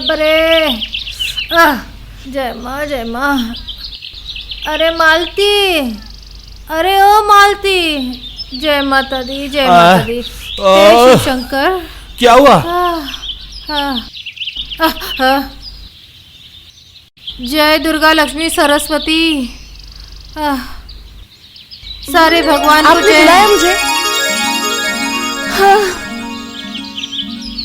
बरे। जय माँ जय माँ। अरे मालती, अरे ओ मालती, जय माता दी जय माता दी। शिव शंकर, क्या हुआ? जय दुर्गा लक्ष्मी सरस्वती। सारे भगवान को आपने बुलाया मुझे? हाँ।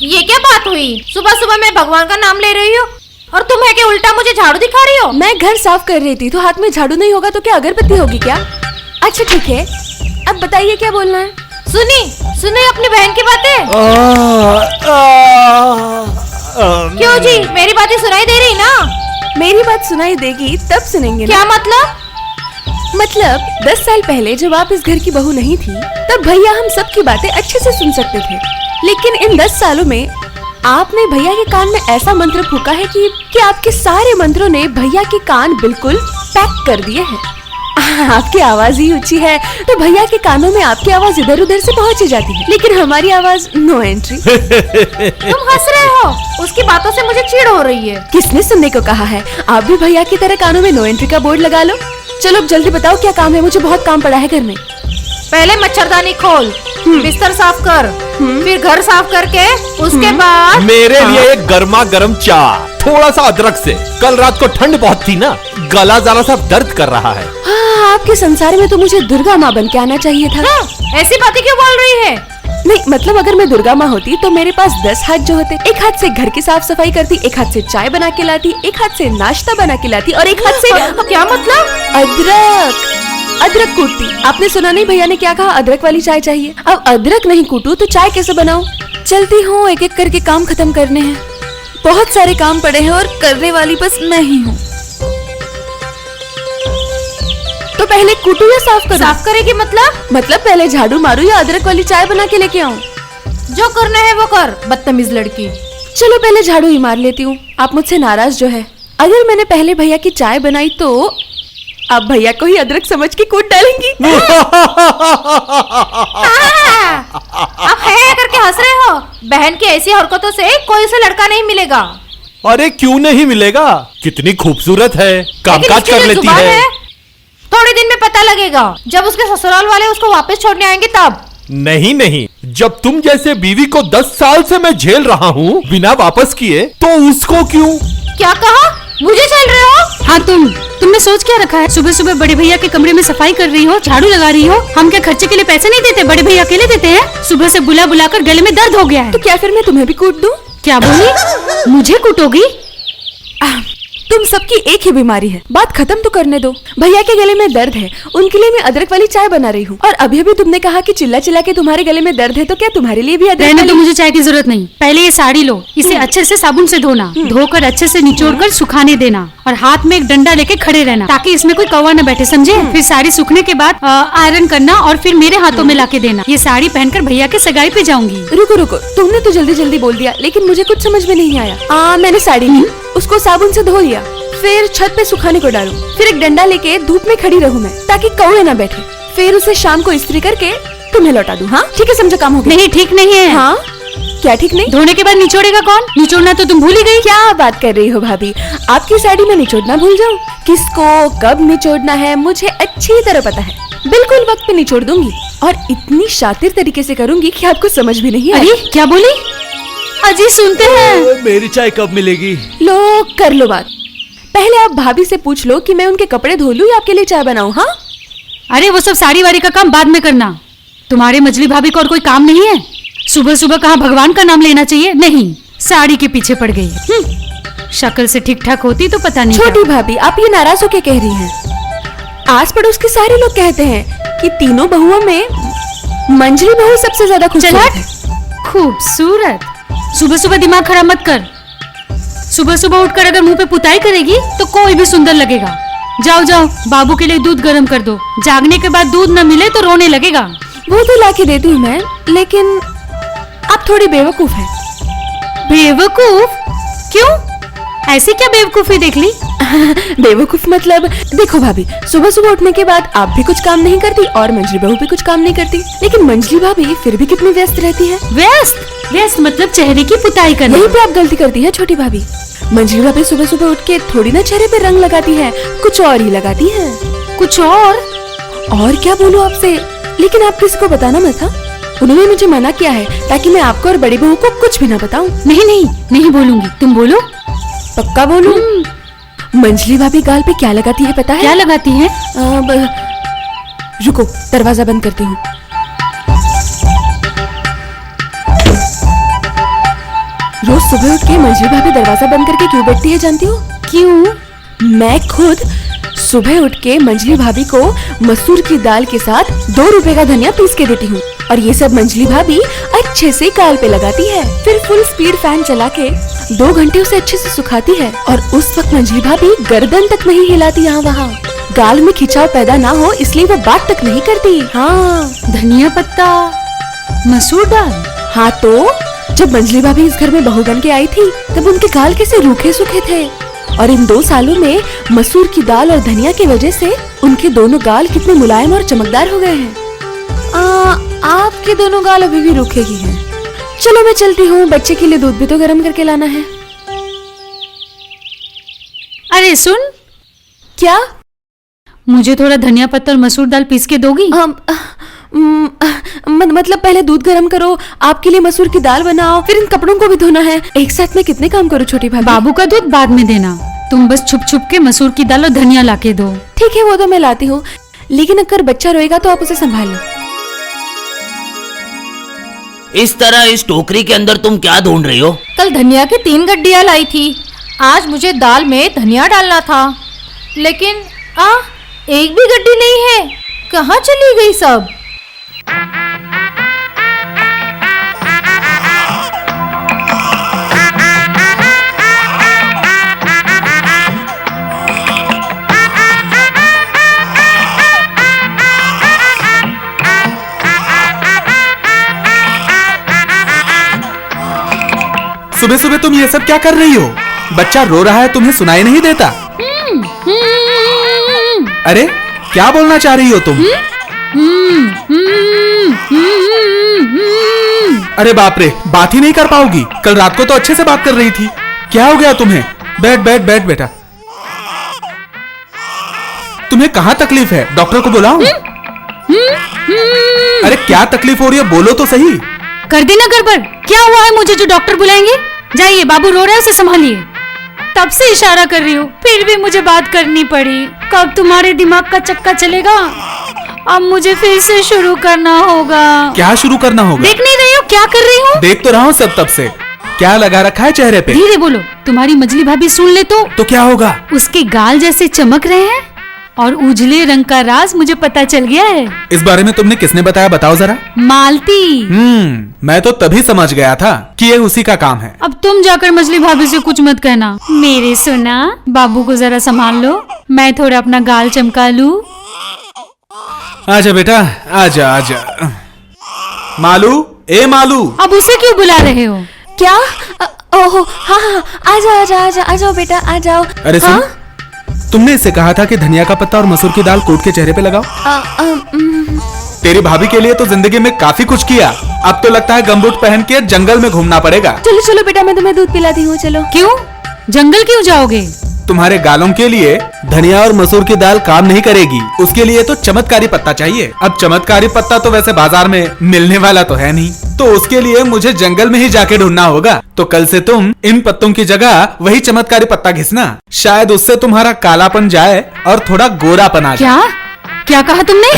ये क्या बात हुई? सुबह सुबह मैं भगवान का नाम ले रही हूँ और तुम है कि उल्टा मुझे झाड़ू दिखा रही हो? मैं घर साफ कर रही थी तो हाथ में झाड़ू नहीं होगा तो क्या अगरबत्ती होगी क्या? अच्छा ठीक है, अब बताइए क्या बोलना है? सुनी अपनी बहन की बातें। क्यों जी, मेरी बातें सुनाई दे रही ना? मेरी बात सुनाई देगी तब सुनेंगे ना? क्या मतलब? 10 साल पहले जब आप इस घर की बहू नहीं थी तब भैया हम सबकी बातें अच्छे से सुन सकते थे, लेकिन इन 10 सालों में आपने भैया के कान में ऐसा मंत्र फूका है कि आपके सारे मंत्रों ने भैया के कान बिल्कुल पैक कर दिए हैं। आपकी आवाज ही ऊंची है तो भैया के कानों में आपकी आवाज इधर उधर से पहुंची जाती है, लेकिन हमारी आवाज नो एंट्री। तुम हंस रहे हो? उसकी बातों से मुझे चिढ़ हो रही है। किसने सुनने को कहा है? आप भी भैया की तरह कानों में नो एंट्री का बोर्ड लगा लो। चलो अब जल्दी बताओ क्या काम है, मुझे बहुत काम पड़ा है घर में। पहले मच्छरदानी खोल, बिस्तर साफ कर, फिर घर साफ करके उसके बाद मेरे लिए एक गर्मा गर्म चाय, थोड़ा सा अदरक से। कल रात को ठंड बहुत थी ना, गला जरा सा दर्द कर रहा है। हाँ, आपके संसार में तो मुझे दुर्गा माँ बन के आना चाहिए था। ऐसी बातें क्यों बोल रही है? नहीं मतलब अगर मैं दुर्गा माँ होती तो मेरे पास 10 हाथ जो होते, एक हाथ से घर की साफ सफाई करती, एक हाथ से चाय बना के लाती, एक हाथ से नाश्ता बना के लाती और एक हाथ से क्या मतलब? अदरक कूटती। आपने सुना नहीं भैया ने क्या कहा? अदरक वाली चाय चाहिए। अब अदरक नहीं कूटूं तो चाय कैसे बनाऊं? चलती हूँ, एक एक करके काम खत्म करने हैं। बहुत सारे काम पड़े हैं और करने वाली बस मैं ही हूँ। तो पहले कूटू या साफ करूं? साफ करेगी मतलब पहले झाड़ू मारूं या अदरक वाली चाय बना के लेके आऊं? जो करना है वो कर, बदतमीज लड़की। चलो पहले झाड़ू ही मार लेती हूँ। आप मुझसे नाराज जो है। अगर मैंने पहले भैया की चाय बनाई तो आप भैया को ही अदरक समझ के कूट डालेंगी। आप है करके हंस रहे हो? बहन की ऐसी हरकतों से कोई सा लड़का नहीं मिलेगा। अरे क्यों नहीं मिलेगा? कितनी खूबसूरत है, कामकाज कर लेती है। थोड़े दिन में पता लगेगा, जब उसके ससुराल वाले उसको वापस छोड़ने आएंगे तब। नहीं, जब तुम जैसे बीवी को 10 साल से मैं झेल रहा हूँ बिना वापस किए, तो उसको क्यों? क्या कहा? मुझे झेल रहे हो? हाँ तुमने सोच क्या रखा है? सुबह सुबह बड़े भैया के कमरे में सफाई कर रही हो, झाड़ू लगा रही हो। हम क्या खर्चे के लिए पैसे नहीं देते? बड़े भैया अकेले देते हैं। सुबह से बुला बुलाकर गले में दर्द हो गया है। तो क्या फिर मैं तुम्हें भी कूट दूं? क्या बोली? मुझे कूटोगी? तुम सबकी एक ही बीमारी है, बात खत्म तो करने दो। भैया के गले में दर्द है, उनके लिए मैं अदरक वाली चाय बना रही हूँ। और अभी अभी तुमने कहा कि चिल्ला चिल्ला के तुम्हारे गले में दर्द है, तो क्या तुम्हारे लिए भी अदरक रहने तो मुझे चाय की जरूरत नहीं। पहले ये साड़ी लो, इसे अच्छे से साबुन से धोना, धोकर अच्छे से निचोड़कर सुखाने देना और हाथ में एक डंडा लेके खड़े रहना ताकि इसमें कोई कौवा न बैठे, समझे? फिर साड़ी सूखने के बाद आयरन करना और फिर मेरे हाथों में लाके देना। ये साड़ी पहनकर भैया के सगाई पे जाऊंगी। रुको, तुमने तो जल्दी जल्दी बोल दिया, लेकिन मुझे कुछ समझ में नहीं आया। मैंने साड़ी ली, उसको साबुन से धो लिया, फिर छत पे सुखाने को डालूं, फिर एक डंडा लेके धूप में खड़ी रहूं मैं ताकि कौवे ना बैठे, फिर उसे शाम को इस्त्री करके तुम्हें लौटा दूं। हाँ ठीक है, समझो काम हो गया? नहीं ठीक नहीं है। हाँ क्या ठीक नहीं? धोने के बाद निचोड़ेगा कौन? निचोड़ना तो तुम भूल ही गई। क्या बात कर रही हो भाभी? आपकी साड़ी में निचोड़ना भूल जाऊं? किसको कब निचोड़ना है मुझे अच्छी तरह पता है। बिल्कुल वक्त पे निचोड़ दूंगी और इतनी शातिर तरीके से करूंगी कि आपको समझ भी नहीं आएगी। अरे क्या बोली? अजी सुनते हैं। मेरी चाय कब मिलेगी? लो कर लो बात। पहले आप भाभी से पूछ लो कि मैं उनके कपड़े धो लूं या आपके लिए चाय बनाऊं। हाँ अरे वो सब साड़ी वाड़ी का काम बाद में करना। तुम्हारे मछली भाभी को और कोई काम नहीं है? सुबह सुबह कहाँ भगवान का नाम लेना चाहिए? नहीं, साड़ी के पीछे पड़ गई। शक्ल से ठीक ठाक होती तो पता नहीं। छोटी भाभी आप ये नाराज होके कह रही हैं? आस पड़ोस के सारे लोग कहते हैं कि तीनों बहुओं में मंजली बहू सबसे ज्यादा खूबसूरत है। खूबसूरत? सुबह सुबह दिमाग खराब मत कर। सुबह सुबह उठकर अगर मुंह पे पुताई करेगी तो कोई भी सुंदर लगेगा। जाओ बाबू के लिए दूध गर्म कर दो, जागने के बाद दूध न मिले तो रोने लगेगा। वो तो लाके देती हूँ मैं, लेकिन आप थोड़ी बेवकूफ है। बेवकूफ? क्यों? ऐसी क्या बेवकूफी देख ली? बेवकूफ मतलब देखो भाभी, सुबह सुबह उठने के बाद आप भी कुछ काम नहीं करती और मंजली बहू भी कुछ काम नहीं करती, लेकिन मंजली भाभी फिर भी कितनी व्यस्त रहती है। व्यस्त? व्यस्त मतलब चेहरे की पुताई करना। यहीं पे आप गलती करती है छोटी भाभी। मंजली भाभी सुबह सुबह उठ के थोड़ी ना चेहरे पे रंग लगाती है, कुछ और ही लगाती है। कुछ और क्या बोलूं आपसे, लेकिन आप किसी को बताना मत था। उन्होंने मुझे मना किया है ताकि मैं आपको और बड़ी बहू को कुछ भी ना बताऊं। नहीं नहीं नहीं बोलूंगी, तुम बोलो। पक्का बोलूं? मंजली भाभी गाल पे क्या लगाती है पता है? क्या लगाती है? रुको, दरवाजा बंद करती हूँ। रोज सुबह उठ के मंजली भाभी दरवाजा बंद करके क्यों बैठती है जानती हो? क्यों? मैं खुद सुबह उठ के मंजली भाभी को मसूर की दाल के साथ 2 रुपए का धनिया पीस के देती हूँ और ये सब मंजली भाभी अच्छे से गाल पे लगाती है। फिर फुल स्पीड फैन चला के 2 घंटे उसे अच्छे से सुखाती है और उस वक्त मंजली भाभी गर्दन तक नहीं हिलाती यहाँ वहाँ। गाल में खिंचाव पैदा ना हो इसलिए वो बात तक नहीं करती। हाँ, धनिया पत्ता, मसूर दाल। हाँ तो जब मंजली भाभी इस घर में बहू बन के आई थी तब उनके गाल कैसे रूखे सूखे थे और इन 2 सालों में मसूर की दाल और धनिया की वजह से उनके दोनों गाल कितने मुलायम और चमकदार हो गए हैं। आपके दोनों गाल अभी भी रूखे ही हैं। चलो मैं चलती हूँ, बच्चे के लिए दूध भी तो गर्म करके लाना है। अरे सुन, क्या? मुझे थोड़ा धनिया पत्ता और मसूर दाल पीस के दोगी? मतलब पहले दूध गर्म करो, आपके लिए मसूर की दाल बनाओ, फिर इन कपड़ों को भी धोना है। एक साथ में कितने काम करूँ छोटी भाभी? बाबू का दूध बाद में देना, तुम बस छुप छुप के मसूर की दाल और धनिया लाके दो। ठीक है, वो तो मैं लाती हूँ, लेकिन अगर बच्चा रोएगा तो आप उसे संभाल लो। इस तरह इस टोकरी के अंदर तुम क्या ढूंढ रही हो? कल धनिया की 3 गड्डियां लाई थी, आज मुझे दाल में धनिया डालना था, लेकिन एक भी गड्डी नहीं है। कहाँ चली गई सब? सुबह सुबह तुम ये सब क्या कर रही हो? बच्चा रो रहा है, तुम्हें सुनाई नहीं देता? अरे क्या बोलना चाह रही हो तुम? अरे बाप रे, बात ही नहीं कर पाओगी। कल रात को तो अच्छे से बात कर रही थी। क्या हो गया तुम्हें? बैठ बैठ बैठ बेटा। तुम्हें कहाँ तकलीफ है? डॉक्टर को बुलाऊं? अरे क्या तकलीफ हो रही है, बोलो तो सही। कर देना गड़बड़। क्या हुआ है मुझे जो डॉक्टर बुलाएंगे? जाइए, बाबू रो रहा है, उसे संभालिए। तब से इशारा कर रही हूँ, फिर भी मुझे बात करनी पड़ी। कब तुम्हारे दिमाग का चक्का चलेगा? अब मुझे फिर से शुरू करना होगा। क्या शुरू करना होगा? देख नहीं रही हो क्या कर रही हूँ? देख तो रहा हूँ सब तब से। क्या लगा रखा है चेहरे पे? धीरे बोलो, तुम्हारी मंजली भाभी सुन ले तो क्या होगा? उसके गाल जैसे चमक रहे हैं और उजले रंग का राज मुझे पता चल गया है। इस बारे में तुमने किसने बताया, बताओ जरा। मालती। मैं तो तभी समझ गया था कि ये उसी का काम है। अब तुम जाकर मंजली भाभी से कुछ मत कहना। मेरे सोना, बाबू को जरा संभाल लो, मैं थोड़ा अपना गाल चमका लूं। आजा बेटा, आजा आजा। मालू, ए मालू। अब उसे क्यों बुला रहे हो? क्या? ओहो, हाँ, आ जाओ आ जाओ बेटा, आ जाओ। अरे सुन, तुमने इससे कहा था कि धनिया का पत्ता और मसूर की दाल कूट के चेहरे पे लगाओ। तेरी भाभी के लिए तो जिंदगी में काफी कुछ किया, अब तो लगता है गमबूट पहन के जंगल में घूमना पड़ेगा। चलो चलो बेटा, मैं तुम्हें दूध पिलाती हूँ, चलो। क्यों? जंगल क्यों जाओगे? तुम्हारे गालों के लिए धनिया और मसूर की दाल काम नहीं करेगी, उसके लिए तो चमत्कारी पत्ता चाहिए। अब चमत्कारी पत्ता तो वैसे बाजार में मिलने वाला तो है नहीं, तो उसके लिए मुझे जंगल में ही जाके ढूंढना होगा। तो कल से तुम इन पत्तों की जगह वही चमत्कारी पत्ता घिसना, शायद उससे तुम्हारा कालापन जाए और थोड़ा गोरापन आ जाए। क्या कहा तुमने?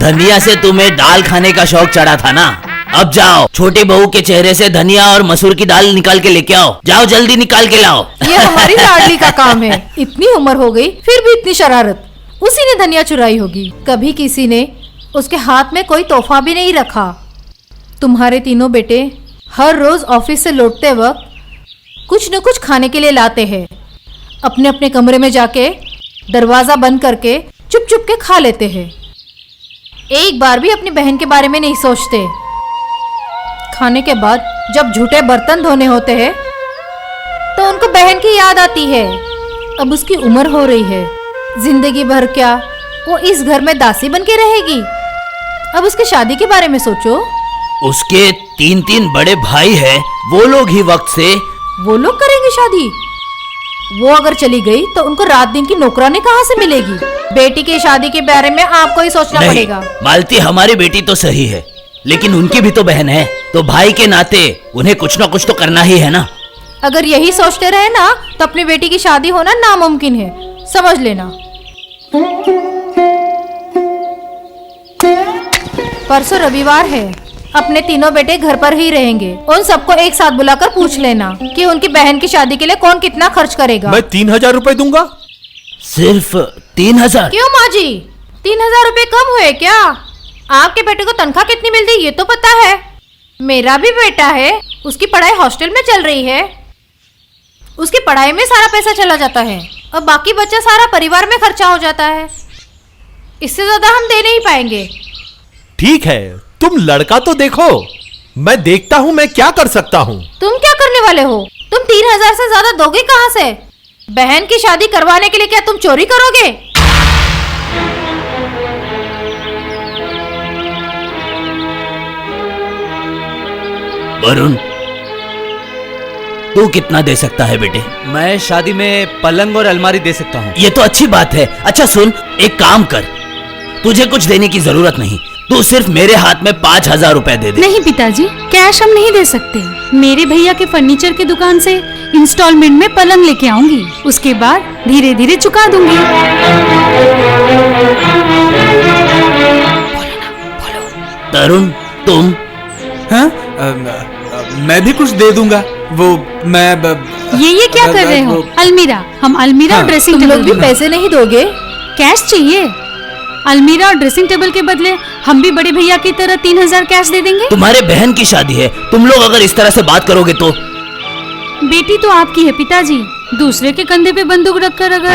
धनिया से तुम्हें दाल खाने का शौक चढ़ा था ना? अब जाओ, छोटी बहू के चेहरे से धनिया और मसूर की दाल निकाल के लेके आओ। जाओ, जल्दी निकाल के लाओ। ये हमारी लाडली का काम है। इतनी उम्र हो गई फिर भी इतनी शरारत। उसी ने धनिया चुराई होगी। कभी किसी ने उसके हाथ में कोई तोहफा भी नहीं रखा। तुम्हारे तीनों बेटे हर रोज ऑफिस से लौटते वक्त कुछ न कुछ खाने के लिए लाते हैं। अपने अपने कमरे में जाके दरवाजा बंद करके चुप चुप के खा लेते हैं। एक बार भी अपनी बहन के बारे में नहीं सोचते। खाने के बाद जब झूठे बर्तन धोने होते हैं तो उनको बहन की याद आती है। अब उसकी उम्र हो रही है, जिंदगी भर क्या वो इस घर में दासी बन के रहेगी? अब उसकी शादी के बारे में सोचो। उसके तीन बड़े भाई हैं, वो लोग ही वक्त से। वो लोग करेंगे शादी? वो अगर चली गई तो उनको रात दिन की नौकरानी कहाँ से मिलेगी? बेटी की शादी के बारे में आपको ही सोचना नहीं पड़ेगा। मालती, हमारी बेटी तो सही है, लेकिन उनकी भी तो बहन है, तो भाई के नाते उन्हें कुछ ना कुछ तो करना ही है ना। अगर यही सोचते रहे ना तो अपनी बेटी की शादी होना नामुमकिन है, समझ लेना। परसों रविवार है, अपने तीनों बेटे घर पर ही रहेंगे। उन सबको एक साथ बुलाकर पूछ लेना कि उनकी बहन की शादी के लिए कौन कितना खर्च करेगा। मैं 3,000 रुपए दूंगा। सिर्फ 3,000? क्यों माँ जी, 3,000 रुपए कम हुए क्या? आपके बेटे को तनख्वाह कितनी मिलती है ये तो पता है। मेरा भी बेटा है, उसकी पढ़ाई हॉस्टल में चल रही है, उसकी पढ़ाई में सारा पैसा चला जाता है और बाकी बच्चा सारा परिवार में खर्चा हो जाता है। इससे ज्यादा हम दे नहीं पाएंगे। ठीक है, तुम लड़का तो देखो, मैं देखता हूँ मैं क्या कर सकता हूँ। तुम क्या करने वाले हो? तुम 3,000 से ज्यादा दोगे कहाँ से? बहन की शादी करवाने के लिए क्या तुम चोरी करोगे? वरुण, तू कितना दे सकता है बेटे? मैं शादी में पलंग और अलमारी दे सकता हूँ। ये तो अच्छी बात है। अच्छा सुन, एक काम कर, तुझे कुछ देने की जरूरत नहीं, तू सिर्फ मेरे हाथ में 5,000 रुपए दे दे। नहीं पिताजी, कैश हम नहीं दे सकते। मेरे भैया के फर्नीचर की दुकान से इंस्टॉलमेंट में पलंग लेके आऊंगी, उसके बाद धीरे धीरे चुका दूंगी। तरुण, तुम? हाँ? मैं भी कुछ दे दूंगा। वो मैं ये क्या कर रहे हो? अलमीरा, हम अलमीरा और हाँ, ड्रेसिंग तुम टेबल लोग भी लेंगे। पैसे नहीं दोगे? कैश चाहिए? अलमीरा और ड्रेसिंग टेबल के बदले हम भी बड़े भैया की तरह 3,000 कैश दे देंगे। तुम्हारे बहन की शादी है, तुम लोग अगर इस तरह से बात करोगे तो। बेटी तो आपकी है पिताजी, दूसरे के कंधे पे बंदूक रखकर अगर।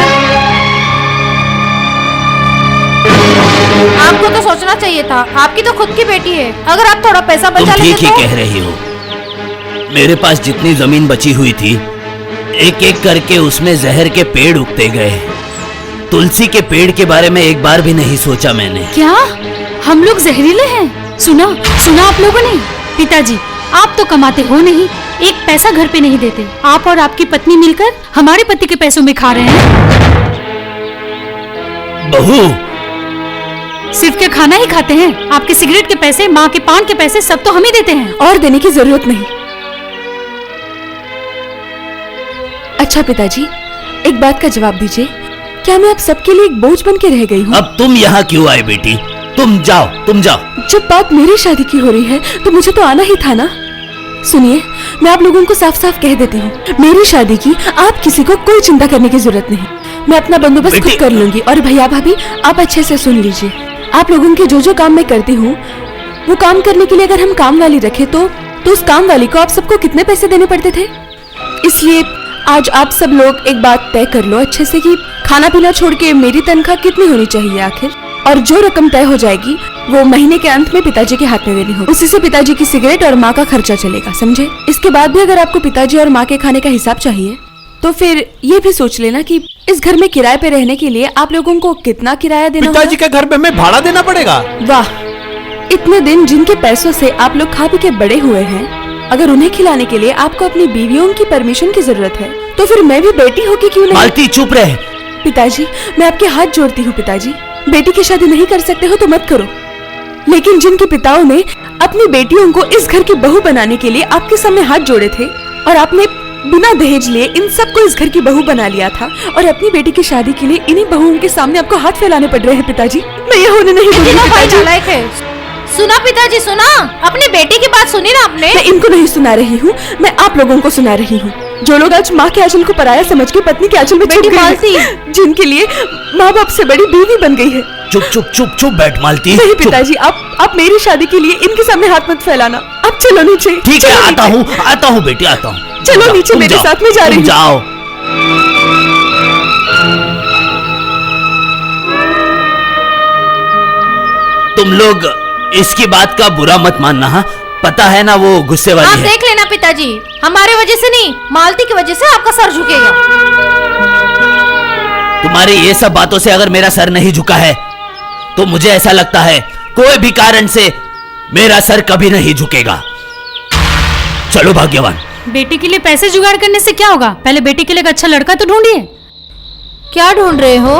आपको तो सोचना चाहिए था, आपकी तो खुद की बेटी है। अगर आप थोड़ा पैसा तुम बचा ठीक लेते ही तो। कह रही हो। मेरे पास जितनी जमीन बची हुई थी, एक एक करके उसमें जहर के पेड़ उगते गए। तुलसी के पेड़ के बारे में एक बार भी नहीं सोचा मैंने। क्या हम लोग जहरीले हैं? सुना आप लोगों ने? पिताजी, आप तो कमाते हो नहीं, एक पैसा घर पे नहीं देते। आप और आपकी पत्नी मिलकर हमारे पति के पैसों में खा रहे हैं। बहू, सिर्फ क्या खाना ही खाते हैं? आपके सिगरेट के पैसे, माँ के पान के पैसे सब तो हम ही देते हैं। और देने की जरूरत नहीं। अच्छा पिताजी, एक बात का जवाब दीजिए, क्या मैं आप सबके लिए एक बोझ बन के रह गई हूँ? अब तुम यहाँ क्यों आए बेटी? तुम जाओ। जब बात मेरी शादी की हो रही है तो मुझे तो आना ही था ना। सुनिए, मैं आप लोगों को साफ साफ कह देती हूँ, मेरी शादी की आप किसी को कोई चिंता करने की जरूरत नहीं। मैं अपना बंदोबस्त खुद कर लूंगी। और भैया भाभी, आप अच्छे से सुन लीजिए, आप लोगों के जो काम मैं करती हूँ वो काम करने के लिए अगर हम काम वाली रखे तो उस काम वाली को आप सबको कितने पैसे देने पड़ते थे? इसलिए आज आप सब लोग एक बात तय कर लो अच्छे से कि खाना पीना छोड़ के मेरी तनख्वाह कितनी होनी चाहिए आखिर, और जो रकम तय हो जाएगी वो महीने के अंत में पिताजी के हाथ में देनी होगी। उसी से पिताजी की सिगरेट और माँ का खर्चा चलेगा, समझे? इसके बाद भी अगर आपको पिताजी और माँ के खाने का हिसाब चाहिए तो फिर ये भी सोच लेना कि इस घर में किराए पे रहने के लिए आप लोगों को कितना किराया देना होगा। पिताजी के घर में हमें भाड़ा देना पड़ेगा। वाह, इतने दिन जिनके पैसों से आप लोग खा पी के बड़े हुए हैं, अगर उन्हें खिलाने के लिए आपको अपनी बीवियों की परमिशन की जरूरत है तो फिर मैं भी बेटी होके क्यों नहीं? मालती, चुप रहे। पिताजी, मैं आपके हाथ जोड़ती हूँ पिताजी, बेटी की शादी नहीं कर सकते हो तो मत करो। लेकिन जिनके पिताओं ने अपनी बेटियों को इस घर की बहू बनाने के लिए आपके सामने हाथ जोड़े थे और आपने बिना दहेज लिए इन सबको इस घर की बहू बना लिया था, और अपनी बेटी की शादी के लिए इन्हीं बहुओं के सामने आपको हाथ फैलाने पड़ रहे हैं पिताजी। मैं ये होने नहीं दूंगी पिताजी। नालायक है। सुना पिताजी, सुना, अपनी बेटी की बात सुनी ना आपने? मैं इनको नहीं सुना रही हूँ, मैं आप लोगों को सुना रही हूँ, जो लोग आज माँ के आंचल को पराया समझ के पत्नी के आंचल में छुप गए हैं, जिनके लिए माँ बाप से बड़ी बीवी बन गई है। चुप बैठ मालती। नहीं चुप। पिताजी, आप मेरी शादी के लिए इनके सामने हाथ मत फैलाना। अब चलो नीचे। ठीक है, चलो आता हूँ बेटी, आता हूँ। चलो नीचे, तुम मेरे जाओ, साथ में जा तुम रही हूँ। जाओ। तुम लोग इसकी बात का बुरा मत मानना, हाँ? पता है ना वो गुस्से वाली आप है। देख लेना पिताजी, हमारे वजह से नहीं, मालती की वजह से आपका सर झुकेगा। तुम्हारी ये सब बातों से अगर मेरा सर नहीं झुका है तो मुझे ऐसा लगता है कोई भी कारण से मेरा सर कभी नहीं झुकेगा। चलो भाग्यवान। बेटी के लिए पैसे जुगाड़ करने से क्या होगा, पहले बेटी के लिए एक अच्छा लड़का तो ढूंढिए। क्या ढूंढ रहे हो?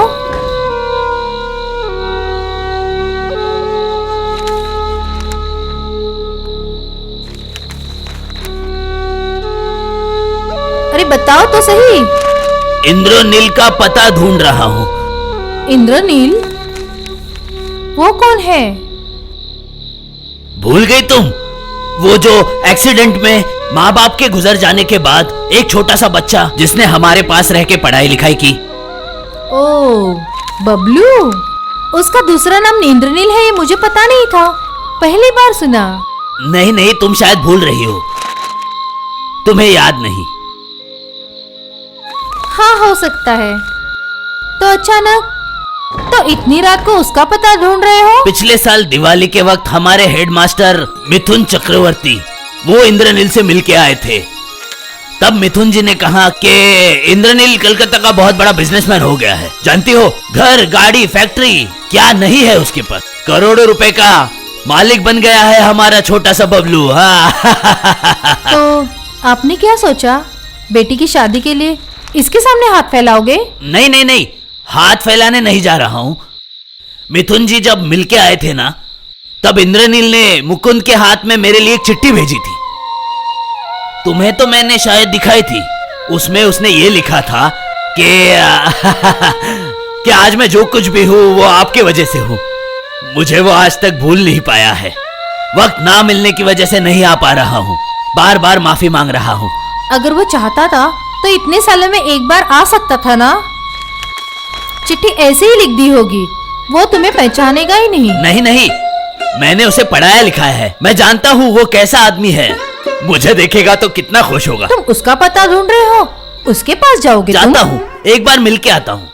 अरे बताओ तो सही। इंद्रनील का पता ढूंढ रहा हूँ। इंद्रनील? वो कौन है? भूल गई तुम? वो जो एक्सीडेंट में माँ बाप के गुजर जाने के बाद एक छोटा सा बच्चा जिसने हमारे पास रह के पढ़ाई लिखाई की। ओ, बबलू। उसका दूसरा नाम इंद्रनील है, ये मुझे पता नहीं था, पहली बार सुना। नहीं नहीं, तुम शायद भूल रही हो, तुम्हें याद नहीं। हाँ, हो सकता है। तो अचानक तो इतनी रात को उसका पता ढूंढ रहे हो? पिछले साल दिवाली के वक्त हमारे हेडमास्टर मिथुन चक्रवर्ती वो इंद्रनील से मिलके आए थे। तब मिथुन जी ने कहा कि इंद्रनील कलकत्ता का बहुत बड़ा बिजनेसमैन हो गया है। जानती हो, घर, गाड़ी, फैक्ट्री क्या नहीं है उसके पास। करोड़ों रुपए का मालिक बन गया है हमारा छोटा सा बबलू। हाँ। तो आपने क्या सोचा, बेटी की शादी के लिए इसके सामने हाथ फैलाओगे? नहीं नहीं नहीं, हाथ फैलाने नहीं जा रहा हूं। मिथुन जी जब मिलके आए थे ना, तब इंद्रनील ने मुकुंद के हाथ में मेरे लिए एक चिट्ठी भेजी थी। तुम्हें तो मैंने शायद दिखाई थी। उसमें उसने ये लिखा था कि कि आज मैं जो कुछ भी हूं वो आपके वजह से हूं। मुझे वो आज तक भूल नहीं पाया है। वक्त ना मिलने की वजह से नहीं आ पा रहा हूं, बार बार माफी मांग रहा हूं। अगर वो चाहता था तो इतने सालों में एक बार आ सकता था ना। चिट्ठी ऐसे ही लिख दी होगी, वो तुम्हें पहचानेगा ही नहीं। नहीं नहीं, मैंने उसे पढ़ाया लिखाया है, मैं जानता हूँ वो कैसा आदमी है। मुझे देखेगा तो कितना खुश होगा। तुम उसका पता ढूंढ रहे हो, उसके पास जाओगे? जानता हूँ, एक बार मिलके आता हूँ।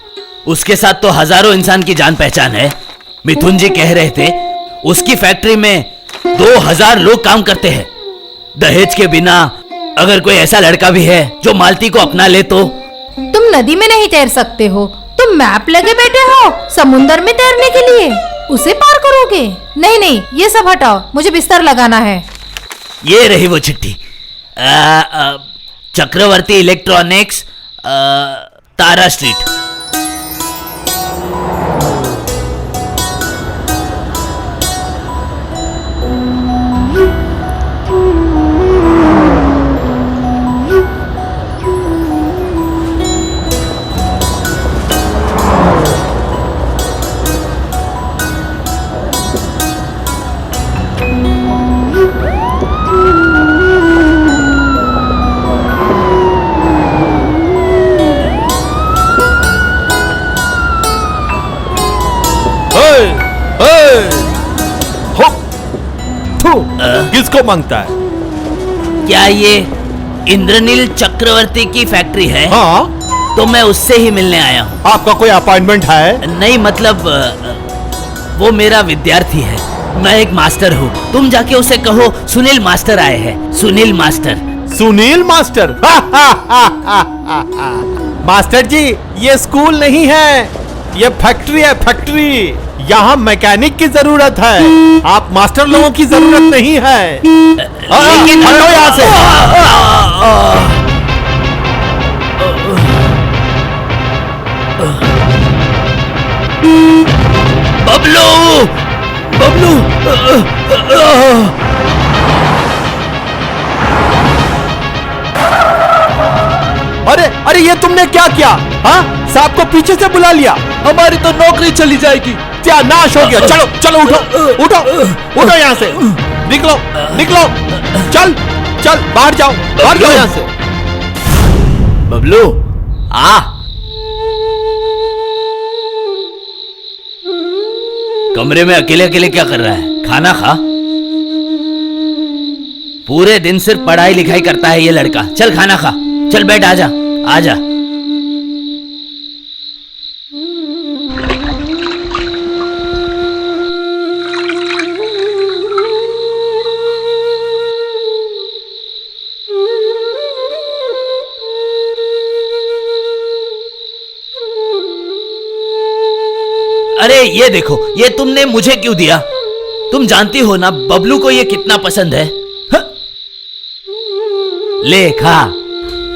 उसके साथ तो हजारों इंसान की जान पहचान है। मिथुन जी कह रहे थे उसकी फैक्ट्री में 2000 लोग काम करते हैं। दहेज के बिना अगर कोई ऐसा लड़का भी है जो मालती को अपना ले तो। तुम नदी में नहीं तैर सकते हो, तुम मैप लगे बैठे हो समुंदर में तैरने के लिए, उसे पार करोगे? नहीं नहीं, ये सब हटाओ, मुझे बिस्तर लगाना है। ये रही वो चिट्ठी। चक्रवर्ती इलेक्ट्रॉनिक्स, तारा स्ट्रीट। किसको मांगता है? क्या ये इंद्रनील चक्रवर्ती की फैक्ट्री है? हाँ, तो मैं उससे ही मिलने आया हूँ। आपका कोई अपॉइंटमेंट है? नहीं, मतलब वो मेरा विद्यार्थी है, मैं एक मास्टर हूँ। तुम जाके उसे कहो सुनील मास्टर आए हैं। Sunil master. Sunil master? Master ji, ये स्कूल नहीं है, ये फैक्ट्री है, फैक्ट्री। यहाँ मैकेनिक की जरूरत है, आप मास्टर लोगों की जरूरत नहीं है। लेकिन हटो यहाँ से। बबलू, बबलू। अरे अरे, ये तुमने क्या किया? हाँ, साहब को पीछे से बुला लिया। हमारी तो नौकरी चली जाएगी। क्या नाश हो गया। चलो चलो, उठो उठो उठो, यहाँ से निकलो निकलो। चल चल, बाहर जाओ, बाहर जाओ यहाँ से। बबलू आ। कमरे में अकेले अकेले क्या कर रहा है? खाना खा। पूरे दिन सिर्फ पढ़ाई लिखाई करता है ये लड़का। चल खाना खा, चल बैठ, आजा आजा। अरे ये देखो, ये तुमने मुझे क्यों दिया? तुम जानती हो ना बबलू को ये कितना पसंद है। ले खा।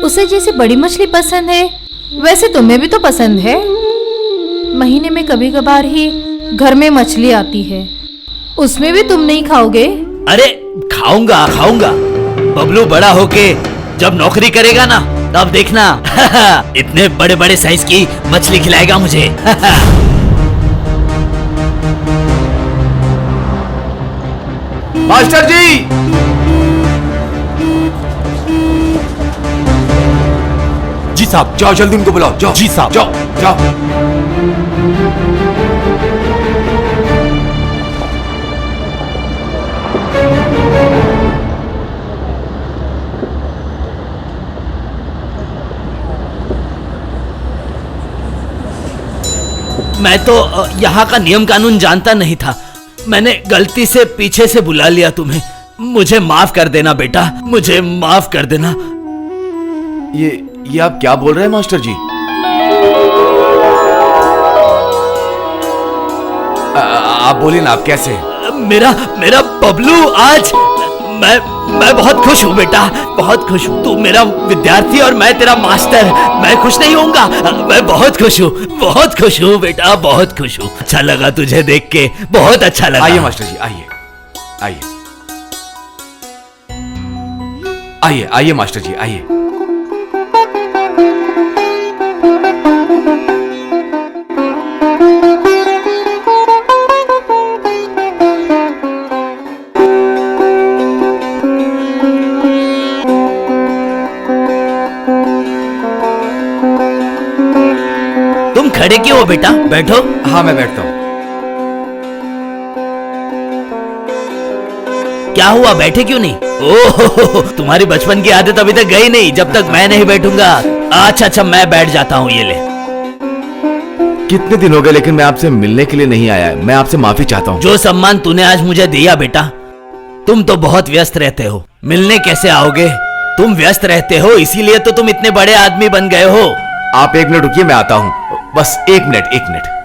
उसे जैसे बड़ी मछली पसंद है वैसे तुम्हें भी तो पसंद है। महीने में कभी कभार ही घर में मछली आती है, उसमें भी तुम नहीं खाओगे? अरे खाऊंगा खाऊंगा। बबलू बड़ा होके जब नौकरी करेगा ना तब देखना इतने बड़े बड़े साइज की मछली खिलाएगा मुझे। मास्टर जी, जी साहब। जाओ जल्दी उनको बुलाओ। जाओ जी साहब। जाओ जाओ। मैं तो यहाँ का नियम कानून जानता नहीं था। मैंने गलती से पीछे से बुला लिया तुम्हें। मुझे माफ कर देना बेटा, मुझे माफ कर देना। ये आप क्या बोल रहे हैं मास्टर जी? आप बोलिए ना, आप कैसे? मेरा मेरा बबलू आज मैं बहुत खुश हूँ बेटा, बहुत खुश हूँ। तू मेरा विद्यार्थी और मैं तेरा मास्टर। मैं खुश नहीं होऊंगा? मैं बहुत खुश हूँ, बहुत खुश हूँ बेटा, बहुत खुश हूँ। अच्छा लगा तुझे देख के, बहुत अच्छा लगा। आइए मास्टर जी, आइए आइए आइए आइए मास्टर जी, आइए। तुम खड़े क्यों हो बेटा? बैठो। हाँ मैं बैठता हूँ। क्या हुआ, बैठे क्यों नहीं? ओह, तुम्हारी बचपन की आदत अभी तक गई नहीं जब तक मैं नहीं बैठूंगा। अच्छा मैं बैठ जाता हूँ। ये ले। कितने दिन हो गए लेकिन मैं आपसे मिलने के लिए नहीं आया। मैं आपसे माफी चाहता हूँ। जो सम्मान तूने आज मुझे दिया बेटा, तुम तो बहुत व्यस्त रहते हो, मिलने कैसे आओगे? तुम व्यस्त रहते हो इसीलिए तो तुम इतने बड़े आदमी बन गए हो। आप एक मिनट रुकिए, मैं आता हूँ। बस एक मिनट, एक मिनट।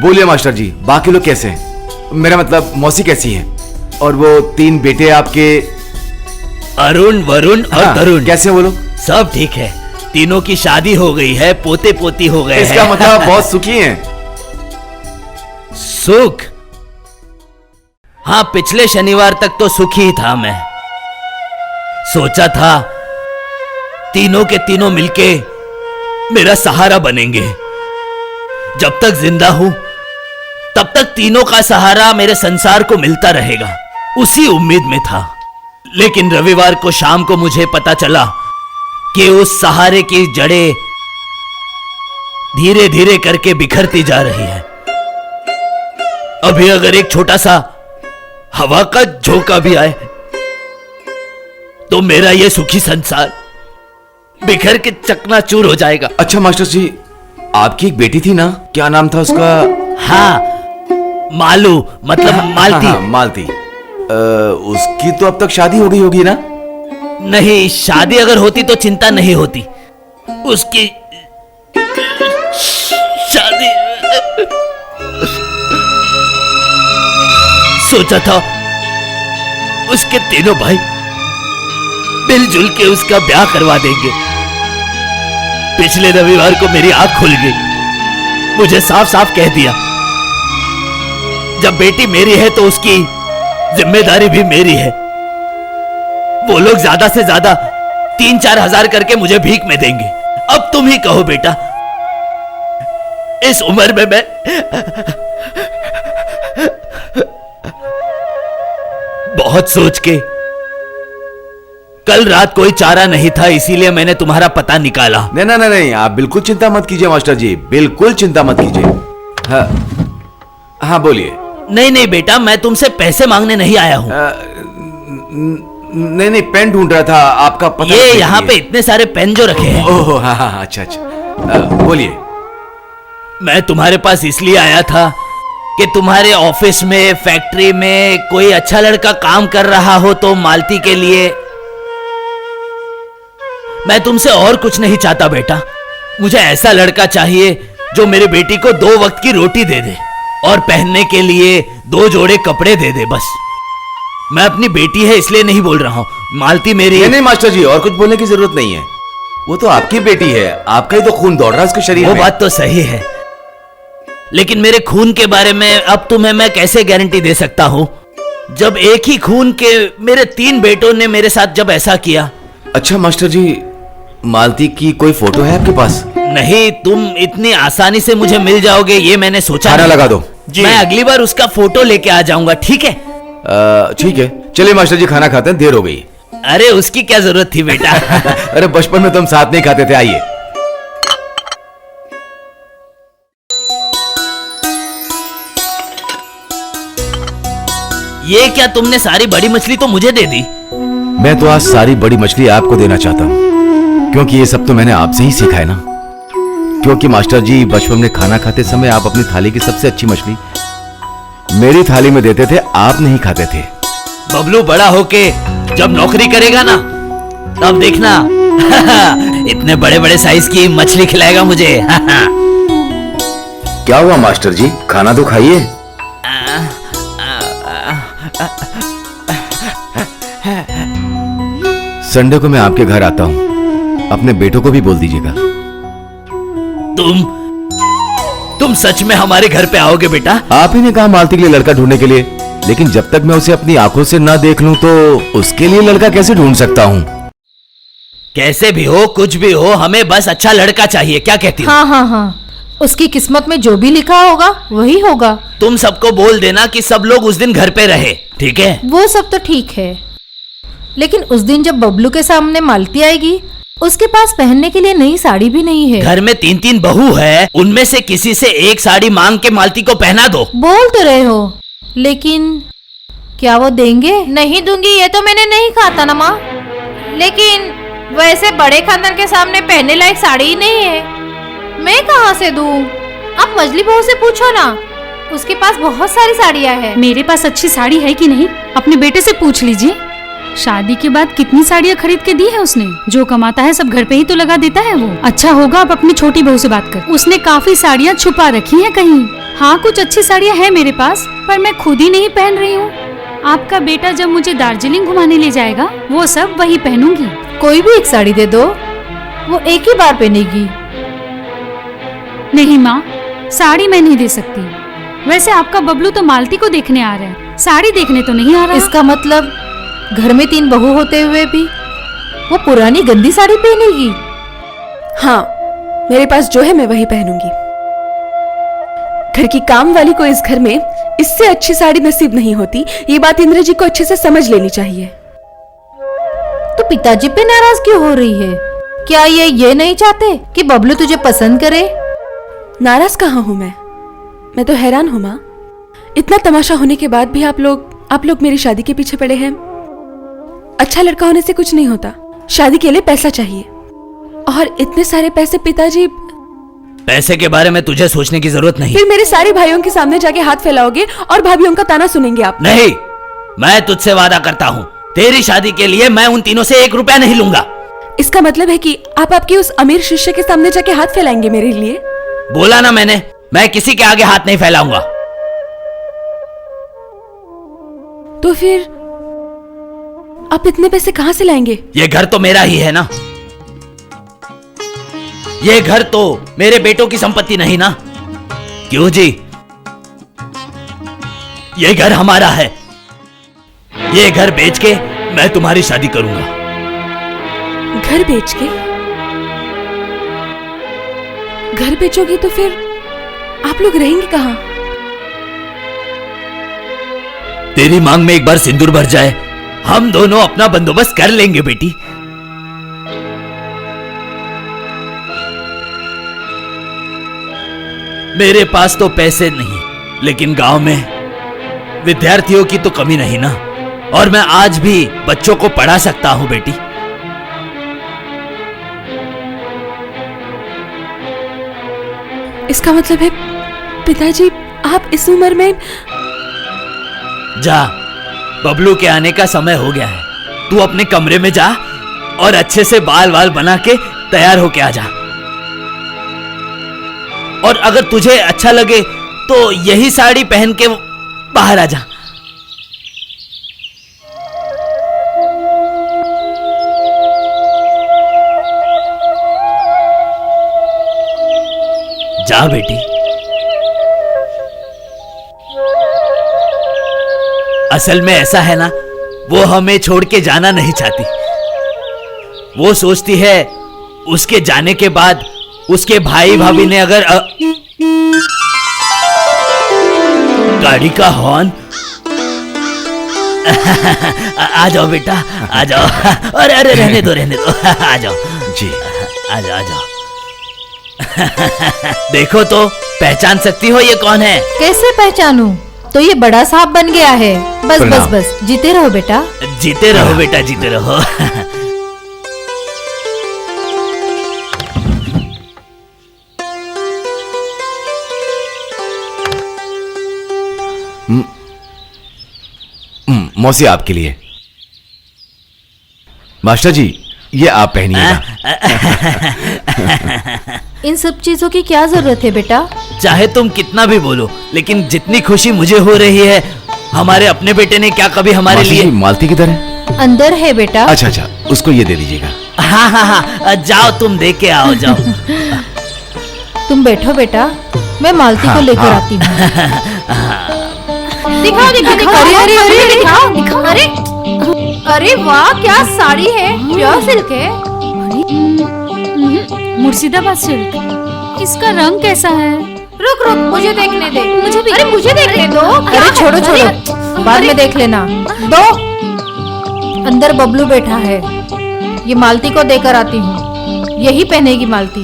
बोलिए मास्टर जी, बाकी लोग कैसे हैं? मेरा मतलब मौसी कैसी हैं? और वो 3 बेटे आपके, अरुण, वरुण और हाँ, तरुण, कैसे वो लोग? सब ठीक है। तीनों की शादी हो गई है, पोते पोती हो गए इसका हैं। मतलब बहुत सुखी हैं। सुख? हाँ, पिछले शनिवार तक तो सुखी ही था मैं। सोचा था तीनों के तीनों मिलके मेरा सहारा बनेंगे। जब तक जिंदा हूं तब तक तीनों का सहारा मेरे संसार को मिलता रहेगा, उसी उम्मीद में था। लेकिन रविवार को शाम को मुझे पता चला कि उस सहारे की जड़ें धीरे धीरे करके बिखरती जा रही है। अभी अगर एक छोटा सा हवा का झोंका भी आए तो मेरा ये सुखी संसार बिखर के चकनाचूर हो जाएगा। अच्छा मास्टर जी, आपकी एक बेटी थी ना, क्या नाम था उसका? हाँ, मालू, मतलब मालती। हाँ, मालती। उसकी तो अब तक शादी हो गई होगी ना? नहीं, शादी अगर होती तो चिंता नहीं होती। उसकी शादी सोचा था उसके तीनों भाई मिलजुल के उसका ब्याह करवा देंगे। पिछले रविवार को मेरी आंख खुल गई। मुझे साफ साफ कह दिया, जब बेटी मेरी है तो उसकी जिम्मेदारी भी मेरी है। वो लोग ज्यादा से ज्यादा 3-4 हजार करके मुझे भीख में देंगे। अब तुम ही कहो बेटा, इस उम्र में मैं बहुत सोच के, कल रात कोई चारा नहीं था इसीलिए मैंने तुम्हारा पता निकाला। नहीं नहीं नहीं नहीं, आप बिल्कुल चिंता मत कीजिए मास्टर जी, बिल्कुल चिंता मत कीजिए। हाँ हाँ बोलिए। नहीं नहीं बेटा, मैं तुमसे पैसे मांगने नहीं आया हूं। नहीं नहीं, पेन ढूंढ रहा था, आपका पता ये नहीं यहाँ है। पे इतने सारे पेन जो रखे हैं। ओह हाँ हाँ, अच्छा अच्छा, बोलिए। मैं तुम्हारे पास इसलिए आया था कि तुम्हारे ऑफिस में, फैक्ट्री में कोई अच्छा लड़का काम कर रहा हो तो मालती के लिए मैं तुमसे और कुछ नहीं चाहता बेटा। मुझे ऐसा लड़का चाहिए जो मेरी बेटी को 2 वक्त की रोटी दे दे और पहनने के लिए 2 जोड़े कपड़े दे दे बस। मैं अपनी बेटी है इसलिए नहीं बोल रहा हूँ। मालती मेरी नहीं मास्टर जी, और कुछ बोलने की जरूरत नहीं है। वो तो आपकी बेटी है, आपका ही तो खून दौड़ रहा है उसके शरीर वो में। बात तो सही है, लेकिन मेरे खून के बारे में अब तुम्हें मैं कैसे गारंटी दे सकता हूँ जब एक ही खून के मेरे 3 बेटों ने मेरे साथ जब ऐसा किया। अच्छा मास्टर जी, मालती की कोई फोटो है आपके पास? नहीं, तुम इतनी आसानी से मुझे मिल जाओगे ये मैंने सोचा खाना नहीं। लगा दो। मैं अगली बार उसका फोटो लेके आ जाऊंगा, ठीक है? ठीक है, चलिए मास्टर जी खाना खाते हैं, देर हो गई। अरे उसकी क्या जरूरत थी बेटा। अरे बचपन में तो हम साथ नहीं खाते थे, आइए। ये क्या तुमने सारी बड़ी मछली तो मुझे दे दी? मैं तो आज सारी बड़ी मछली आपको देना चाहता हूँ, क्योंकि ये सब तो मैंने आपसे ही सीखा है ना। क्योंकि मास्टर जी बचपन में खाना खाते समय आप अपनी थाली की सबसे अच्छी मछली मेरी थाली में देते थे, आप नहीं खाते थे। बबलू बड़ा होके जब नौकरी करेगा ना तब देखना इतने बड़े बड़े साइज की मछली खिलाएगा मुझे। क्या हुआ मास्टर जी, खाना तो खाइए। संडे को मैं आपके घर आता हूँ, अपने बेटों को भी बोल दीजिएगा। तुम सच में हमारे घर पे आओगे बेटा? आप ही ने कहा मालती के लिए लड़का ढूंढने के लिए, लेकिन जब तक मैं उसे अपनी आंखों से ना देख लूं तो उसके लिए लड़का कैसे ढूंढ सकता हूँ? कैसे भी हो, कुछ भी हो, हमें बस अच्छा लड़का चाहिए। क्या कहती हो? हाँ हाँ हाँ, उसकी किस्मत में जो भी लिखा होगा वही होगा। तुम सबको बोल देना कि सब लोग उस दिन घर पे रहे, ठीक है? वो सब तो ठीक है, लेकिन उस दिन जब बबलू के सामने मालती आएगी, उसके पास पहनने के लिए नई साड़ी भी नहीं है। घर में 3-3 बहू है, उनमें से किसी से एक साड़ी मांग के मालती को पहना दो। बोल तो रहे हो, लेकिन क्या वो देंगे? नहीं दूंगी ये तो मैंने नहीं कहा था ना माँ, लेकिन वैसे बड़े खानदान के सामने पहनने लायक साड़ी ही नहीं है, मैं कहाँ से दूं? आप मजली बहू से पूछो ना, उसके पास बहुत सारी साड़ियाँ हैं। मेरे पास अच्छी साड़ी है कि नहीं, अपने बेटे से पूछ लीजिए। शादी के बाद कितनी साड़ियाँ खरीद के दी है उसने। जो कमाता है सब घर पे ही तो लगा देता है वो। अच्छा होगा आप अपनी छोटी बहू से बात कर, उसने काफी साड़ियाँ छुपा रखी हैं कहीं। हाँ कुछ अच्छी साड़ियाँ है मेरे पास, पर मैं खुद ही नहीं पहन रही हूँ। आपका बेटा जब मुझे दार्जिलिंग घुमाने ले जाएगा वो सब वही पहनूंगी। कोई भी एक साड़ी दे दो, वो एक ही बार पहनेगी। नहीं माँ, साड़ी मैं नहीं दे सकती। वैसे आपका बबलू तो मालती को देखने आ रहा है, साड़ी देखने तो नहीं आ रहा। इसका मतलब घर में 3 बहू होते हुए भी वो पुरानी गंदी साड़ी पहनेगी? हाँ, मेरे पास जो है मैं वही पहनूंगी। घर की काम वाली को इस घर में इससे अच्छी साड़ी नसीब नहीं होती, ये बात इंद्र जी को अच्छे से समझ लेनी चाहिए। तो पिताजी पे नाराज क्यों हो रही है? क्या ये नहीं चाहते कि बबलू तुझे पसंद करे? नाराज कहाँ हूँ मैं तो हैरान हूँ माँ। इतना तमाशा होने के बाद भी आप लोग मेरी शादी के पीछे पड़े हैं। अच्छा लड़का होने से कुछ नहीं होता, शादी के लिए पैसा चाहिए, और इतने सारे पैसे पिताजी। पैसे के बारे में तुझे सोचने की जरूरत नहीं। फिर मेरे सारे भाइयों के सामने जाके हाथ फैलाओगे और भाभीयों का ताना सुनेंगे आप। नहीं, मैं तुझसे वादा करता हूँ, तेरी शादी के लिए मैं उन तीनों से 1 रुपया नहीं लूंगा। इसका मतलब है कि आप आपके उस अमीर शिष्य के सामने जाके हाथ फैलाएंगे मेरे लिए? बोला ना मैंने, मैं किसी के आगे हाथ नहीं फैलाऊंगा। तो फिर आप इतने पैसे कहां से लाएंगे? ये घर तो मेरा ही है ना, ये घर तो मेरे बेटों की संपत्ति नहीं ना। क्यों जी, ये घर हमारा है, ये घर बेच के मैं तुम्हारी शादी करूंगा। घर बेच के? घर बेचोगे तो फिर आप लोग रहेंगे कहां? तेरी मांग में एक बार सिंदूर भर जाए, हम दोनों अपना बंदोबस्त कर लेंगे बेटी। मेरे पास तो पैसे नहीं, लेकिन गांव में विद्यार्थियों की तो कमी नहीं ना, और मैं आज भी बच्चों को पढ़ा सकता हूं बेटी। इसका मतलब है पिताजी आप इस उम्र में। जा, बबलू के आने का समय हो गया है, तू अपने कमरे में जा और अच्छे से बाल वाल बना के तैयार होके आ जा। और अगर तुझे अच्छा लगे तो यही साड़ी पहन के बाहर आ जा। जा बेटी। असल में ऐसा है ना, वो हमें छोड़ के जाना नहीं चाहती। वो सोचती है उसके जाने के बाद उसके भाई भाभी ने अगर गाड़ी का हॉर्न आ जाओ बेटा, आ जाओ। अरे अरे रहने दो आ जाओ जी। आ जाओ आ जाओ। देखो तो पहचान सकती हो ये कौन है? कैसे पहचानूं? तो ये बड़ा साहब बन गया है। बस बस प्रणाम। बस, जीते रहो बेटा। जीते रहो बेटा, जीते रहो। मौसी आपके लिए। मास्टर जी ये आप पहनिएगा। इन सब चीजों की क्या जरूरत है बेटा? चाहे तुम कितना भी बोलो, लेकिन जितनी खुशी मुझे हो रही है, हमारे अपने बेटे ने क्या कभी हमारे मास्टर लिए। जी मालती किधर है? अंदर है बेटा। अच्छा अच्छा, उसको ये दे दीजिएगा। हाँ हाँ हाँ, जाओ तुम दे के आओ, जाओ। तुम बैठो बेटा, मैं मालती को लेकर आती हूँ। दिखाओ दिखाओ दिखाओ। अरे अरे अरे दिखाओ दिखाओ। अरे अरे वाह, क्या साड़ी है, प्योर सिल्क है। मुर्शिदाबाद सिल्क। इसका रंग कैसा है? रुक रुक, मुझे देखने दे। मुझे भी। अरे मुझे देखने दो। अरे छोड़ो छोड़ो, बाद में देख लेना। दो। अंदर बबलू बैठा है, ये मालती को देकर आती हूँ, यही पहनेगी मालती।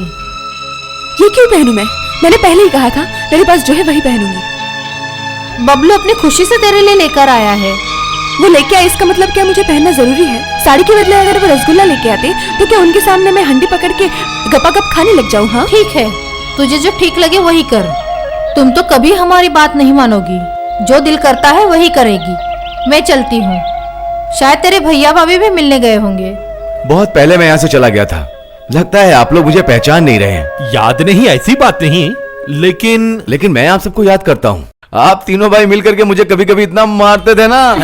ये क्यों पहनूं मैं? मैंने पहले ही कहा था मेरे पास जो है वही पहनूंगी। बबलू अपनी खुशी से तेरे लिए लेकर आया है। वो लेके आए इसका मतलब क्या मुझे पहनना जरूरी है? साड़ी के बदले अगर वो रसगुल्ला लेके आते तो क्या उनके सामने मैं हंडी पकड़ के गपागप खाने लग जाऊं? हाँ ठीक है, तुझे जो ठीक लगे वही कर। तुम तो कभी हमारी बात नहीं मानोगी, जो दिल करता है वही करेगी। मैं चलती हूँ, शायद तेरे भैया भाभी भी मिलने गए होंगे। बहुत पहले मैं यहाँ से चला गया था, लगता है आप लोग मुझे पहचान नहीं रहे हैं। याद नहीं, ऐसी बात नहीं, लेकिन मैं आप सबको याद करता हूँ। आप तीनों भाई मिलकर के मुझे कभी कभी इतना मारते थे ना।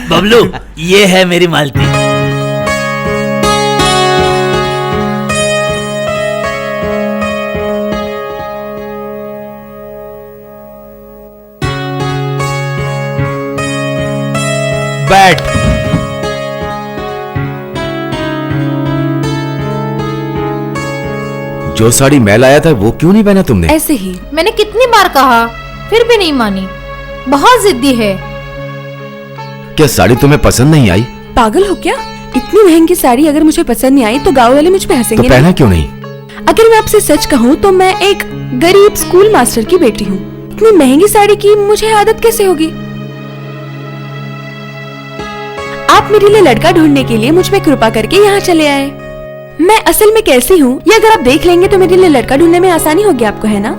बबलू, ये है मेरी मालती। बैठ। जो साड़ी मैं लाया था वो क्यों नहीं पहना तुमने? ऐसे ही। मैंने कितनी बार कहा, फिर भी नहीं मानी। बहुत जिद्दी है। क्या साड़ी तुम्हें पसंद नहीं आई? पागल हो क्या? इतनी महंगी साड़ी अगर मुझे पसंद नहीं आई तो गाँव वाले मुझ पे तो हंसेंगे ना? पहना क्यों नहीं? अगर मैं आपसे सच कहूँ तो मैं एक गरीब स्कूल मास्टर की बेटी हूँ। इतनी महंगी साड़ी की मुझे आदत कैसे होगी? आप मेरे लिए लड़का ढूंढने के लिए मुझ पे कृपा करके यहाँ चले आए। मैं असल में कैसी हूँ ये अगर आप देख लेंगे तो मेरे लिए लड़का ढूंढने में आसानी होगी आपको, है ना?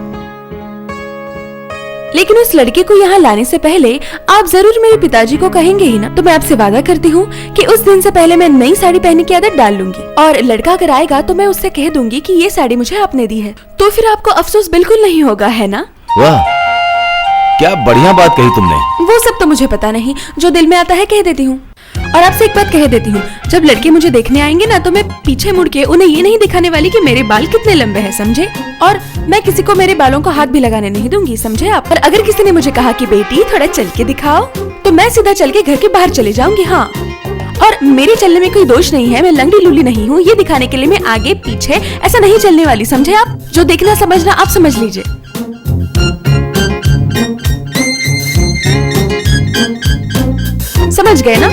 लेकिन उस लड़के को यहाँ लाने से पहले आप जरूर मेरे पिताजी को कहेंगे ही ना। तो मैं आपसे वादा करती हूँ कि उस दिन से पहले मैं नई साड़ी पहनने की आदत डाल लूंगी। और लड़का अगर आएगा तो मैं उससे कह दूंगी कि ये साड़ी मुझे आपने दी है, तो फिर आपको अफसोस बिल्कुल नहीं होगा, है ना? वाह, क्या बढ़िया बात कही तुमने। वो सब तो मुझे पता नहीं, जो दिल में आता है कह देती हूँ। और आपसे एक बात कह देती हूँ, जब लड़के मुझे देखने आएंगे ना तो मैं पीछे मुड़ के उन्हें ये नहीं दिखाने वाली कि मेरे बाल कितने लंबे हैं, समझे? और मैं किसी को मेरे बालों को हाथ भी लगाने नहीं दूंगी, समझे आप? और अगर किसी ने मुझे कहा कि बेटी थोड़ा चल के दिखाओ, तो मैं सीधा चल के घर के बाहर चले जाऊंगी। हाँ, और मेरे चलने में कोई दोष नहीं है, मैं लंगड़ी लूली नहीं हूँ। ये दिखाने के लिए मैं आगे पीछे ऐसा नहीं चलने वाली, समझे आप? जो देखना समझना आप समझ लीजिए। समझ गए ना?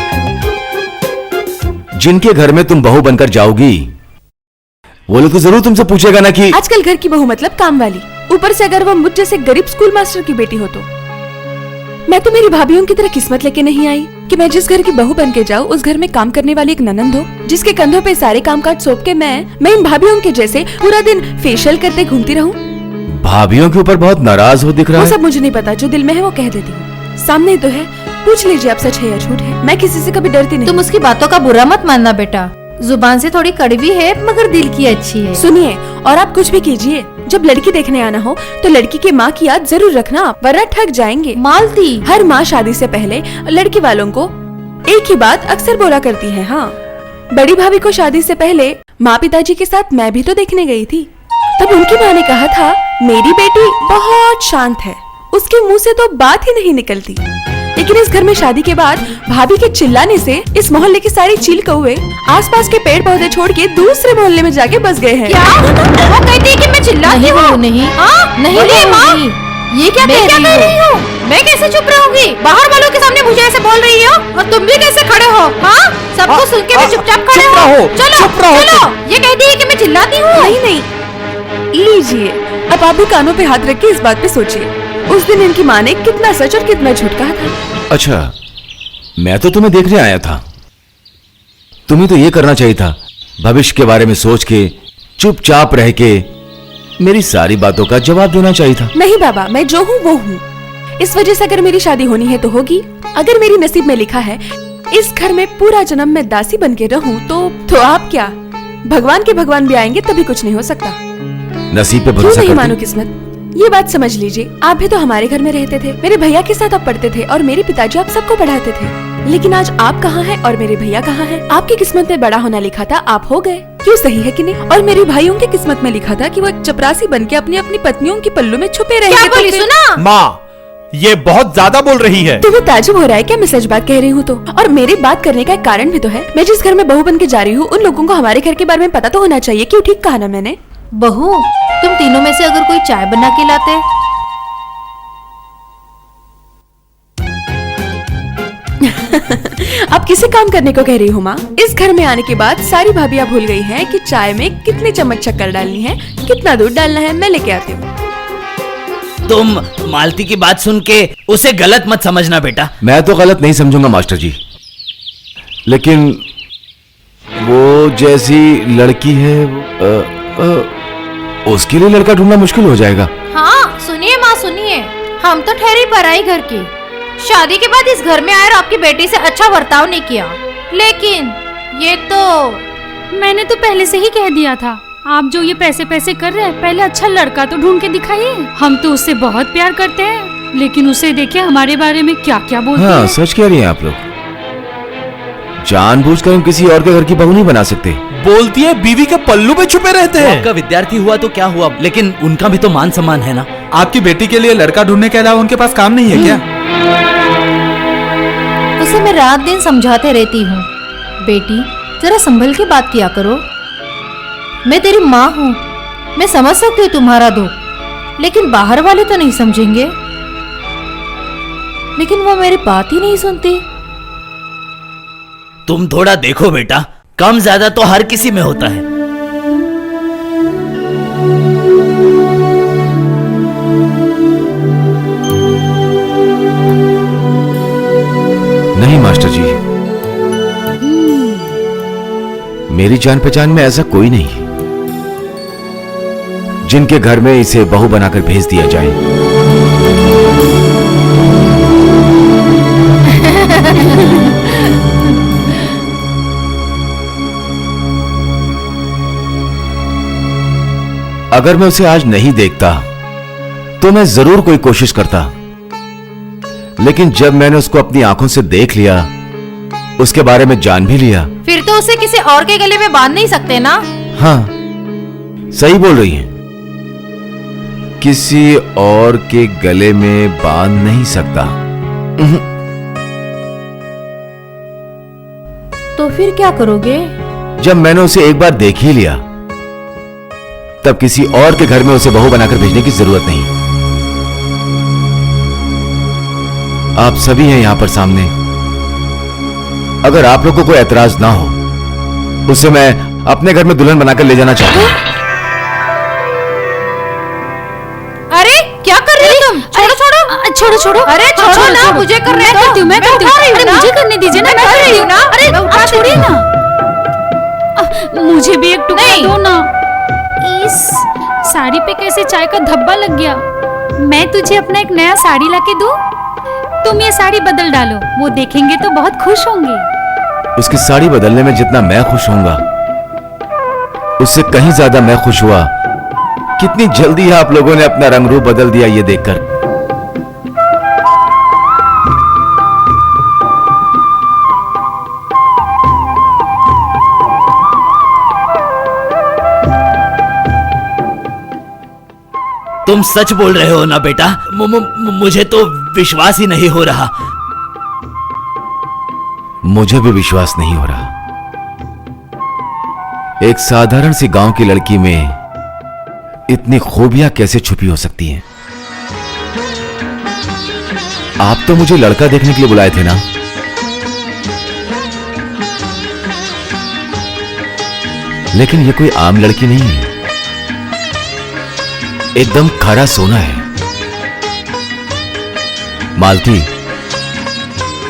जिनके घर में तुम बहू बनकर जाओगी वो लोग तो जरूर तुमसे पूछेगा ना कि आजकल घर की बहू मतलब काम वाली, ऊपर से अगर वो मुझ जैसे गरीब स्कूल मास्टर की बेटी हो तो। मैं तो मेरी भाभीयों की तरह किस्मत लेके नहीं आई कि मैं जिस घर की बहू बन के जाऊँ उस घर में काम करने वाली एक ननंद हो, जिसके कंधों पे सारे कामकाज सौंप के मैं इन भाभीयों के जैसे पूरा दिन फेशियल करते घूमती रहूं। भाभीयों के ऊपर बहुत नाराज हो दिख रहा वो है। सब मुझे नहीं पता, जो दिल में है वो कह देती हूँ। सामने तो है, पूछ लीजिए, अब सच है या झूठ है। मैं किसी से कभी डरती नहीं। तुम उसकी बातों का बुरा मत मानना बेटा, जुबान से थोड़ी कड़वी है मगर दिल की अच्छी है। सुनिए, और आप कुछ भी कीजिए, जब लड़की देखने आना हो तो लड़की की माँ की याद जरूर रखना, वरना ठग जाएंगे। मालती, हर माँ शादी से पहले लड़की वालों को एक ही बात अक्सर बोला करती है। हाँ, बड़ी भाभी को शादी से पहले माँ पिताजी के साथ मैं भी तो देखने गई थी। तब उनकी माँ ने कहा था, मेरी बेटी बहुत शांत है, उसके मुंह से तो बात ही नहीं निकलती। लेकिन इस घर में शादी के बाद भाभी के चिल्लाने से इस मोहल्ले की सारी चील कौवे आसपास के पेड़ पौधे छोड़ के दूसरे मोहल्ले में जाके बस गए हैं। क्या वो कहती है कि मैं चिल्लाती हूँ? नहीं, नहीं रे माँ, ये क्या कह रही हो? मैं कैसे चुप रहूंगी? बाहर वालों के सामने मुझे ऐसे बोल रही हो और तुम भी कैसे खड़े हो? हाँ, सबको सुन के मैं चुपचाप खड़े हो। चलो चलो, ये कहती है कि मैं चिल्लाती हूँ। नहीं नहीं, लीजिए, अब आप भी कानों पे हाथ रख के इस बात पे सोचिए, उस दिन इनकी माँ ने कितना सच और कितना झूठ कहा था। अच्छा, मैं तो तुम्हें देखने आया था। तुम्हें तो ये करना चाहिए था, भविष्य के बारे में सोच के चुपचाप रह के मेरी सारी बातों का जवाब देना चाहिए था। नहीं बाबा, मैं जो हूँ वो हूँ। इस वजह से अगर मेरी शादी होनी है तो होगी। अगर मेरी नसीब में लिखा है इस घर में पूरा जन्म मैं दासी बन के रहूँ तो आप क्या, भगवान के भगवान भी आएंगे तभी कुछ नहीं हो सकता। नसीब पे क्यों भरोसा नहीं मानो करते। किस्मत? ये बात समझ लीजिए, आप भी तो हमारे घर में रहते थे, मेरे भैया के साथ आप पढ़ते थे और मेरे पिताजी आप सबको पढ़ाते थे। लेकिन आज आप कहाँ हैं और मेरे भैया कहाँ हैं? आपकी किस्मत में बड़ा होना लिखा था, आप हो गए। क्यों, सही है कि नहीं? और मेरे भाइयों की किस्मत में लिखा था कि वो चपरासी बन के अपनी अपनी पत्नियों की पल्लू में छुपे रहेंगे। क्या बोली सुना? माँ, ये बहुत ज्यादा बोल रही है। तुम्हें ताजुब हो रहा है क्या मैं सच बात कह रही हूँ तो? और मेरी बात करने का एक कारण भी तो है। मैं जिस घर में बहू बन के जा रही हूँ उन लोगों को हमारे घर के बारे में पता तो होना चाहिए। क्यों, ठीक कहा ना मैंने? बहू, तुम तीनों में से अगर कोई चाय बना के लाते। अब किसी काम करने को कह रही हूँ माँ? इस घर में आने के बाद सारी भाभियाँ भूल गई हैं कि चाय में कितने चम्मच शक्कर डालनी है, कितना दूध डालना है। मैं लेके आती हूँ। तुम मालती की बात सुन के उसे गलत मत समझना बेटा। मैं तो गलत नहीं समझूंगा मास्टर जी, लेकिन वो जैसी लड़की है उसके लिए लड़का ढूंढना मुश्किल हो जाएगा। हाँ सुनिए माँ, सुनिए, हम तो ठहरी पराई घर की। शादी के बाद इस घर में आए और आपकी बेटी से अच्छा बर्ताव नहीं किया, लेकिन ये तो मैंने तो पहले से ही कह दिया था, आप जो ये पैसे पैसे कर रहे हैं, पहले अच्छा लड़का तो ढूंढ के दिखाइए। हम तो उससे बहुत प्यार करते हैं, लेकिन उसे देखिए हमारे बारे में क्या क्या बोलते हाँ, हैं। सच कह रही हैं आप लोग। जानबूझकर हम किसी और के घर की बहू नहीं बना सकते। बोलती है बीवी के पल्लू में छुपे रहते वो हैं। आपका विद्यार्थी हुआ तो क्या हुआ, लेकिन उनका भी तो मान सम्मान है ना। आपकी बेटी के लिए लड़का ढूंढने के अलावा उनके पास काम नहीं है क्या? उसे मैं रात दिन समझाते रहती हूँ, बेटी जरा संभल के बात किया करो। मैं तेरी माँ हूँ, मैं समझ सकती हूँ तुम्हारा दुख, लेकिन बाहर वाले तो नहीं समझेंगे। लेकिन वो मेरी बात ही नहीं सुनती। तुम थोड़ा देखो बेटा, कम ज्यादा तो हर किसी में होता है। नहीं मास्टर जी, मेरी जान पहचान में ऐसा कोई नहीं है जिनके घर में इसे बहू बनाकर भेज दिया जाए। अगर मैं उसे आज नहीं देखता तो मैं जरूर कोई कोशिश करता, लेकिन जब मैंने उसको अपनी आंखों से देख लिया, उसके बारे में जान भी लिया। फिर तो उसे किसी और के गले में बांध नहीं सकते ना? हाँ, सही बोल रही हैं। किसी और के गले में बांध नहीं सकता। तो फिर क्या करोगे? जब मैंने उसे एक बार देख ही लिया, तब किसी और के घर में उसे बहू बनाकर भेजने की जरूरत नहीं। आप सभी हैं यहां पर सामने। अगर आप लोगों को कोई ऐतराज ना हो, उसे मैं अपने घर में दुल्हन बनाकर ले जाना चाहता हूं। अरे क्या कर रही हो तुम? छोड़ो छोड़ो छोड़ो छोड़ो, अरे छोड़ो ना, मुझे करने मैं दो। करती हूँ, मैं करती हूँ। अरे मुझे करने दीजिए ना, मैं कर रही हूँ ना। अरे मैं उठा छोड़िए ना, मुझे भी एक टुकड़ा नहीं। दो ना। इस साड़ी पे कैसे चाय का धब्बा लग गया? मैं तुझे अपना एक नया साड़ी लाके दूं? तुम ये साड़ी बदल डालो, वो देखेंगे तो बहुत खुश होंगे। उसकी साड़ी बदलने में जितना मैं खुश होऊंगा, उससे कहीं ज्यादा मैं खुश हुआ कितनी जल्दी आप लोगों ने अपना रंग रूप बदल दिया ये देखकर। तुम सच बोल रहे हो ना बेटा? मुझे तो विश्वास ही नहीं हो रहा। मुझे भी विश्वास नहीं हो रहा। एक साधारण सी गांव की लड़की में इतनी खूबियां कैसे छुपी हो सकती हैं? आप तो मुझे लड़का देखने के लिए बुलाए थे ना? लेकिन ये कोई आम लड़की नहीं है, एकदम खरा सोना है। मालती,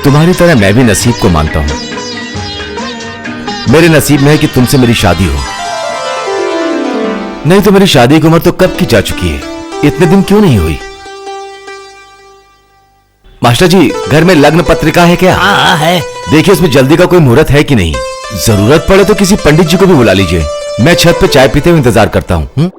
तुम्हारी तरह मैं भी नसीब को मानता हूं। मेरे नसीब में है कि तुमसे मेरी शादी हो, नहीं तो मेरी शादी की उम्र तो कब की जा चुकी है। इतने दिन क्यों नहीं हुई? मास्टर जी, घर में लग्न पत्रिका है क्या? हाँ है। देखिए उसमें जल्दी का कोई मुहूर्त है कि नहीं। जरूरत पड़े तो किसी पंडित जी को भी बुला लीजिए। मैं छत पे चाय पीते हुए इंतजार करता हूं।